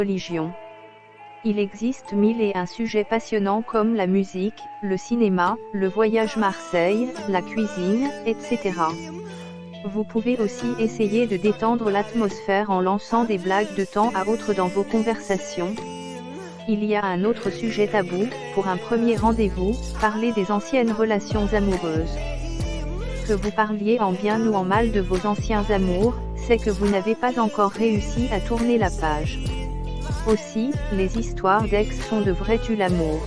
religion. Il existe mille et un sujets passionnants comme la musique, le cinéma, le voyage Marseille, la cuisine, etc. Vous pouvez aussi essayer de détendre l'atmosphère en lançant des blagues de temps à autre dans vos conversations. Il y a un autre sujet tabou, pour un premier rendez-vous, parler des anciennes relations amoureuses. Que vous parliez en bien ou en mal de vos anciens amours, c'est que vous n'avez pas encore réussi à tourner la page. Aussi, les histoires d'ex sont de vrais tue-l'amour.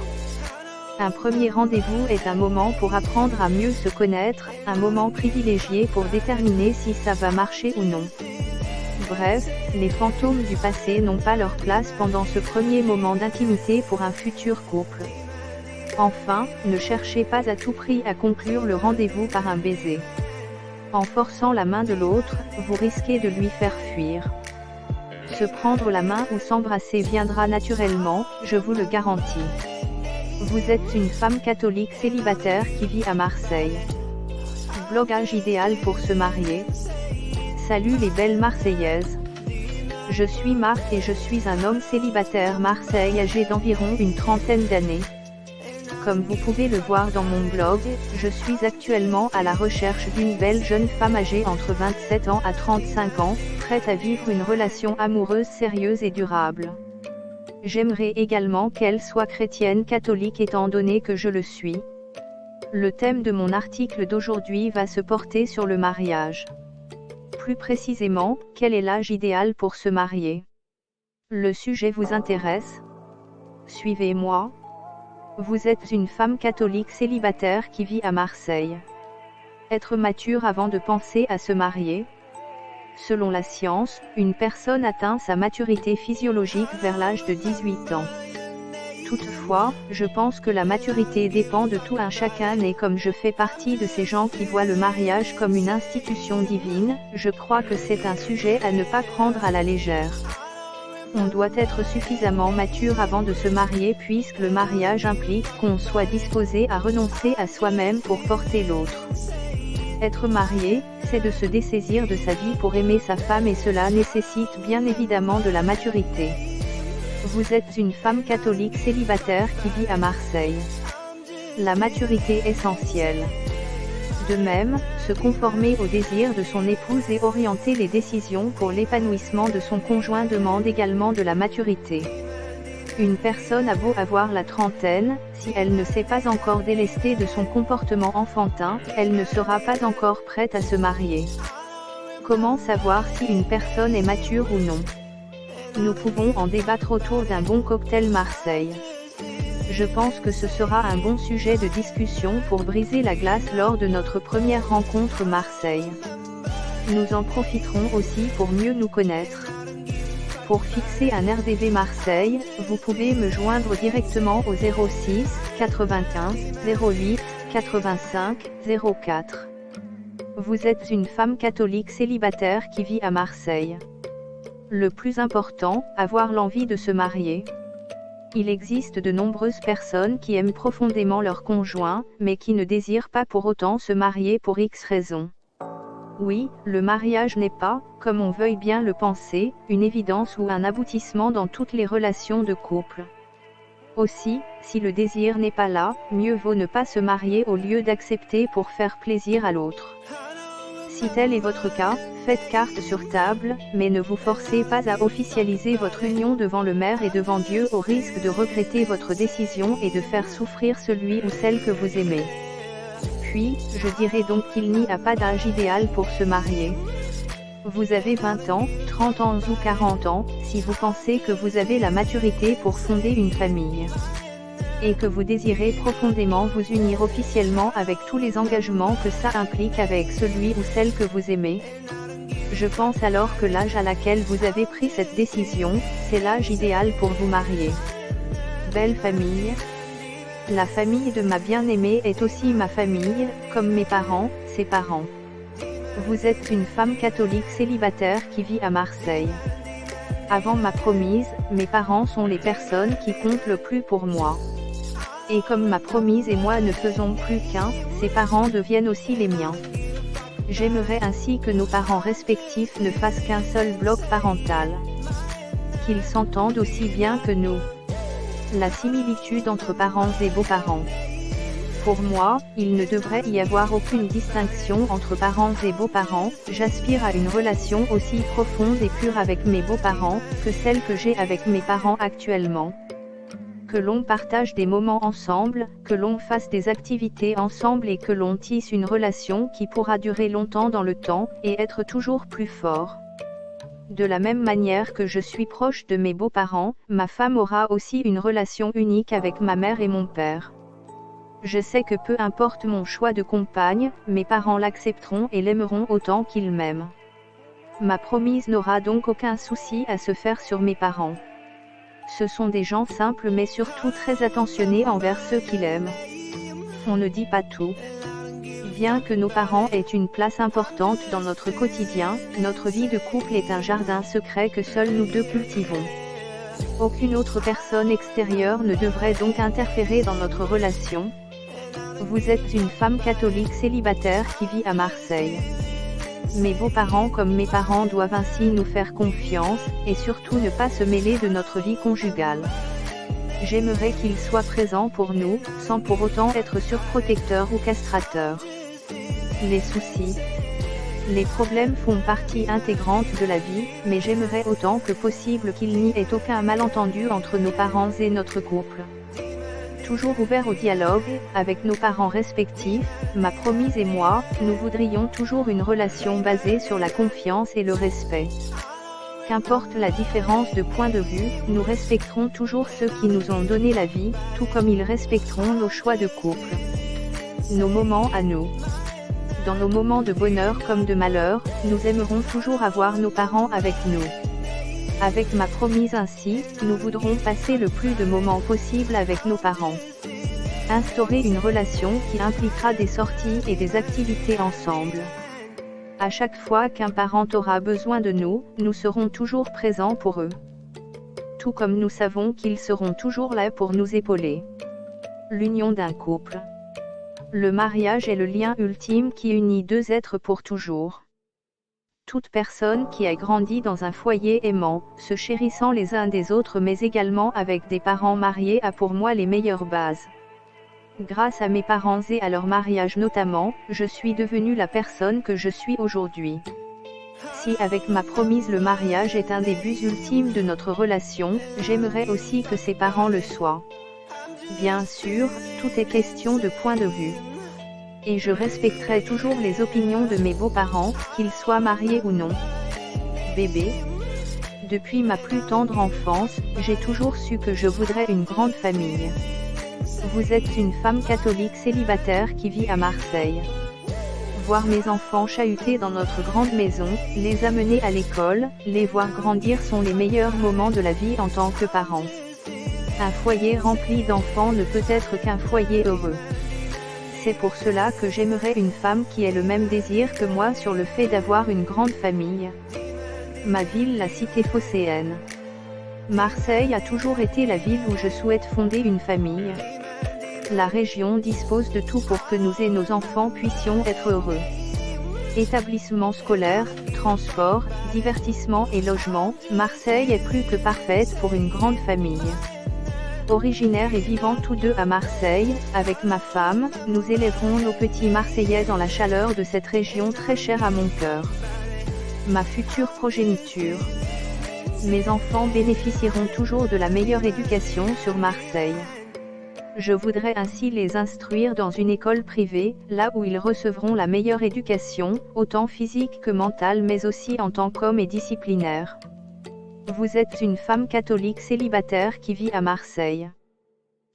Un premier rendez-vous est un moment pour apprendre à mieux se connaître, un moment privilégié pour déterminer si ça va marcher ou non. Bref, les fantômes du passé n'ont pas leur place pendant ce premier moment d'intimité pour un futur couple. Enfin, ne cherchez pas à tout prix à conclure le rendez-vous par un baiser. En forçant la main de l'autre, vous risquez de lui faire fuir. Se prendre la main ou s'embrasser viendra naturellement, je vous le garantis. Vous êtes une femme catholique célibataire qui vit à Marseille. Blogage idéal pour se marier. Salut les belles Marseillaises. Je suis Marc et je suis un homme célibataire Marseille âgé d'environ une trentaine d'années. Comme vous pouvez le voir dans mon blog, je suis actuellement à la recherche d'une belle jeune femme âgée entre 27 ans à 35 ans, prête à vivre une relation amoureuse sérieuse et durable. J'aimerais également qu'elle soit chrétienne catholique étant donné que je le suis. Le thème de mon article d'aujourd'hui va se porter sur le mariage. Plus précisément, quel est l'âge idéal pour se marier? Le sujet vous intéresse? Suivez-moi. Vous êtes une femme catholique célibataire qui vit à Marseille. Être mature avant de penser à se marier? Selon la science, une personne atteint sa maturité physiologique vers l'âge de 18 ans. Toutefois, je pense que la maturité dépend de tout un chacun et comme je fais partie de ces gens qui voient le mariage comme une institution divine, je crois que c'est un sujet à ne pas prendre à la légère. On doit être suffisamment mature avant de se marier puisque le mariage implique qu'on soit disposé à renoncer à soi-même pour porter l'autre. Être marié, c'est de se dessaisir de sa vie pour aimer sa femme et cela nécessite bien évidemment de la maturité. Vous êtes une femme catholique célibataire qui vit à Marseille. La maturité essentielle. De même, se conformer aux désirs de son épouse et orienter les décisions pour l'épanouissement de son conjoint demande également de la maturité. Une personne a beau avoir la trentaine, si elle ne s'est pas encore délestée de son comportement enfantin, elle ne sera pas encore prête à se marier. Comment savoir si une personne est mature ou non? Nous pouvons en débattre autour d'un bon cocktail Marseille. Je pense que ce sera un bon sujet de discussion pour briser la glace lors de notre première rencontre Marseille. Nous en profiterons aussi pour mieux nous connaître. Pour fixer un RDV Marseille, vous pouvez me joindre directement au 06 95 08 85 04. Vous êtes une femme catholique célibataire qui vit à Marseille. Le plus important, avoir l'envie de se marier. Il existe de nombreuses personnes qui aiment profondément leur conjoint, mais qui ne désirent pas pour autant se marier pour X raisons. Oui, le mariage n'est pas, comme on veuille bien le penser, une évidence ou un aboutissement dans toutes les relations de couple. Aussi, si le désir n'est pas là, mieux vaut ne pas se marier au lieu d'accepter pour faire plaisir à l'autre. Si tel est votre cas, faites carte sur table, mais ne vous forcez pas à officialiser votre union devant le maire et devant Dieu au risque de regretter votre décision et de faire souffrir celui ou celle que vous aimez. Puis, je dirais donc qu'il n'y a pas d'âge idéal pour se marier. Vous avez 20 ans, 30 ans ou 40 ans, si vous pensez que vous avez la maturité pour fonder une famille. Et que vous désirez profondément vous unir officiellement avec tous les engagements que ça implique avec celui ou celle que vous aimez. Je pense alors que l'âge à laquelle vous avez pris cette décision, c'est l'âge idéal pour vous marier. Belle famille. La famille de ma bien-aimée est aussi ma famille, comme mes parents, ses parents. Vous êtes une femme catholique célibataire qui vit à Marseille. Avant ma promise, mes parents sont les personnes qui comptent le plus pour moi. Et comme ma promise et moi ne faisons plus qu'un, ses parents deviennent aussi les miens. J'aimerais ainsi que nos parents respectifs ne fassent qu'un seul bloc parental. qu'ils s'entendent aussi bien que nous. La similitude entre parents et beaux-parents. Pour moi, il ne devrait y avoir aucune distinction entre parents et beaux-parents. J'aspire à une relation aussi profonde et pure avec mes beaux-parents, que celle que j'ai avec mes parents actuellement. Que l'on partage des moments ensemble, que l'on fasse des activités ensemble et que l'on tisse une relation qui pourra durer longtemps dans le temps, et être toujours plus fort. De la même manière que je suis proche de mes beaux-parents, ma femme aura aussi une relation unique avec ma mère et mon père. Je sais que peu importe mon choix de compagne, mes parents l'accepteront et l'aimeront autant qu'ils m'aiment. Ma promise n'aura donc aucun souci à se faire sur mes parents. Ce sont des gens simples mais surtout très attentionnés envers ceux qu'ils aiment. On ne dit pas tout. Bien que nos parents aient une place importante dans notre quotidien, notre vie de couple est un jardin secret que seuls nous deux cultivons. Aucune autre personne extérieure ne devrait donc interférer dans notre relation. Vous êtes une femme catholique célibataire qui vit à Marseille. Mes beaux-parents comme mes parents doivent ainsi nous faire confiance, et surtout ne pas se mêler de notre vie conjugale. J'aimerais qu'ils soient présents pour nous, sans pour autant être surprotecteurs ou castrateurs. Les soucis. Les problèmes font partie intégrante de la vie, mais j'aimerais autant que possible qu'il n'y ait aucun malentendu entre nos parents et notre couple. Toujours ouvert au dialogue, avec nos parents respectifs, ma promise et moi, nous voudrions toujours une relation basée sur la confiance et le respect. Qu'importe la différence de point de vue, nous respecterons toujours ceux qui nous ont donné la vie, tout comme ils respecteront nos choix de couple. Nos moments à nous. Dans nos moments de bonheur comme de malheur, nous aimerons toujours avoir nos parents avec nous. Avec ma promise ainsi, nous voudrons passer le plus de moments possible avec nos parents. Instaurer une relation qui impliquera des sorties et des activités ensemble. À chaque fois qu'un parent aura besoin de nous, nous serons toujours présents pour eux. Tout comme nous savons qu'ils seront toujours là pour nous épauler. L'union d'un couple. Le mariage est le lien ultime qui unit deux êtres pour toujours. Toute personne qui a grandi dans un foyer aimant, se chérissant les uns des autres mais également avec des parents mariés a pour moi les meilleures bases. Grâce à mes parents et à leur mariage notamment, je suis devenue la personne que je suis aujourd'hui. Si avec ma promise le mariage est un des buts ultimes de notre relation, j'aimerais aussi que ses parents le soient. Bien sûr, tout est question de point de vue. Et je respecterai toujours les opinions de mes beaux-parents, qu'ils soient mariés ou non. Bébé. Depuis ma plus tendre enfance, j'ai toujours su que je voudrais une grande famille. Vous êtes une femme catholique célibataire qui vit à Marseille. Voir mes enfants chahuter dans notre grande maison, les amener à l'école, les voir grandir sont les meilleurs moments de la vie en tant que parent. Un foyer rempli d'enfants ne peut être qu'un foyer heureux. C'est pour cela que j'aimerais une femme qui ait le même désir que moi sur le fait d'avoir une grande famille. Ma ville, la cité phocéenne. Marseille a toujours été la ville où je souhaite fonder une famille. La région dispose de tout pour que nous et nos enfants puissions être heureux. Établissements scolaires, transports, divertissement et logement, Marseille est plus que parfaite pour une grande famille. Originaires et vivant tous deux à Marseille, avec ma femme, nous élèverons nos petits Marseillais dans la chaleur de cette région très chère à mon cœur. Ma future progéniture. Mes enfants bénéficieront toujours de la meilleure éducation sur Marseille. Je voudrais ainsi les instruire dans une école privée, là où ils recevront la meilleure éducation, autant physique que mentale mais aussi en tant qu'homme et disciplinaire. Vous êtes une femme catholique célibataire qui vit à Marseille.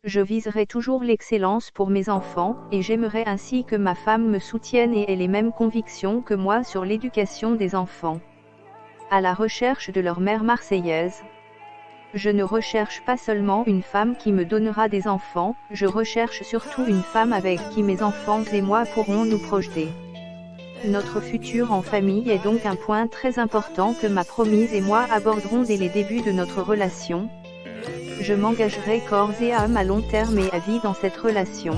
Je viserai toujours l'excellence pour mes enfants, et j'aimerais ainsi que ma femme me soutienne et ait les mêmes convictions que moi sur l'éducation des enfants. À la recherche de leur mère marseillaise. Je ne recherche pas seulement une femme qui me donnera des enfants, je recherche surtout une femme avec qui mes enfants et moi pourrons nous projeter. Notre futur en famille est donc un point très important que ma promise et moi aborderons dès les débuts de notre relation. Je m'engagerai corps et âme à long terme et à vie dans cette relation.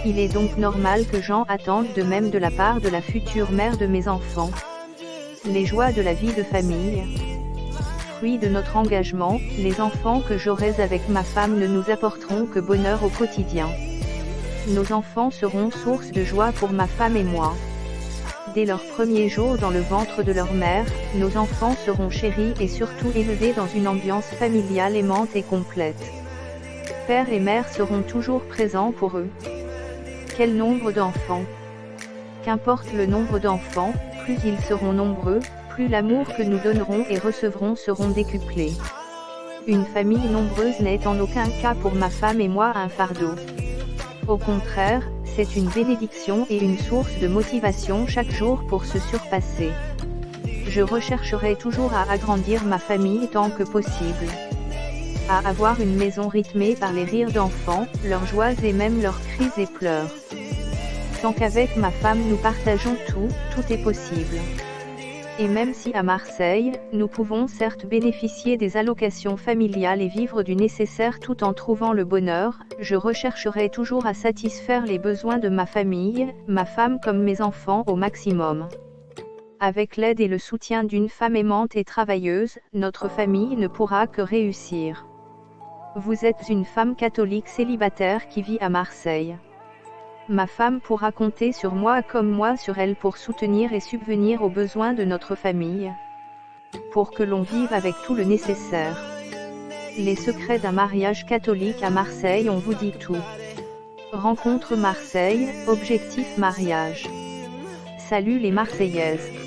Il est donc normal que Jean attende de même de la part de la future mère de mes enfants. Les joies de la vie de famille. fruit de notre engagement, les enfants que j'aurai avec ma femme ne nous apporteront que bonheur au quotidien. Nos enfants seront source de joie pour ma femme et moi. Dès leur premier jour dans le ventre de leur mère, nos enfants seront chéris et surtout élevés dans une ambiance familiale aimante et complète. Père et mère seront toujours présents pour eux. Quel nombre d'enfants! Qu'importe le nombre d'enfants, plus ils seront nombreux, plus l'amour que nous donnerons et recevrons seront décuplés. Une famille nombreuse n'est en aucun cas pour ma femme et moi un fardeau. Au contraire, c'est une bénédiction et une source de motivation chaque jour pour se surpasser. Je rechercherai toujours à agrandir ma famille tant que possible. À avoir une maison rythmée par les rires d'enfants, leurs joies et même leurs cris et pleurs. Tant qu'avec ma femme nous partageons tout, tout est possible. Et même si à Marseille, nous pouvons certes bénéficier des allocations familiales et vivre du nécessaire tout en trouvant le bonheur, je rechercherai toujours à satisfaire les besoins de ma famille, ma femme comme mes enfants au maximum. Avec l'aide et le soutien d'une femme aimante et travailleuse, notre famille ne pourra que réussir. Vous êtes une femme catholique célibataire qui vit à Marseille. Ma femme pourra compter sur moi comme moi sur elle pour soutenir et subvenir aux besoins de notre famille. Pour que l'on vive avec tout le nécessaire. Les secrets d'un mariage catholique à Marseille, on vous dit tout. Rencontre Marseille, objectif mariage. Salut les Marseillaises.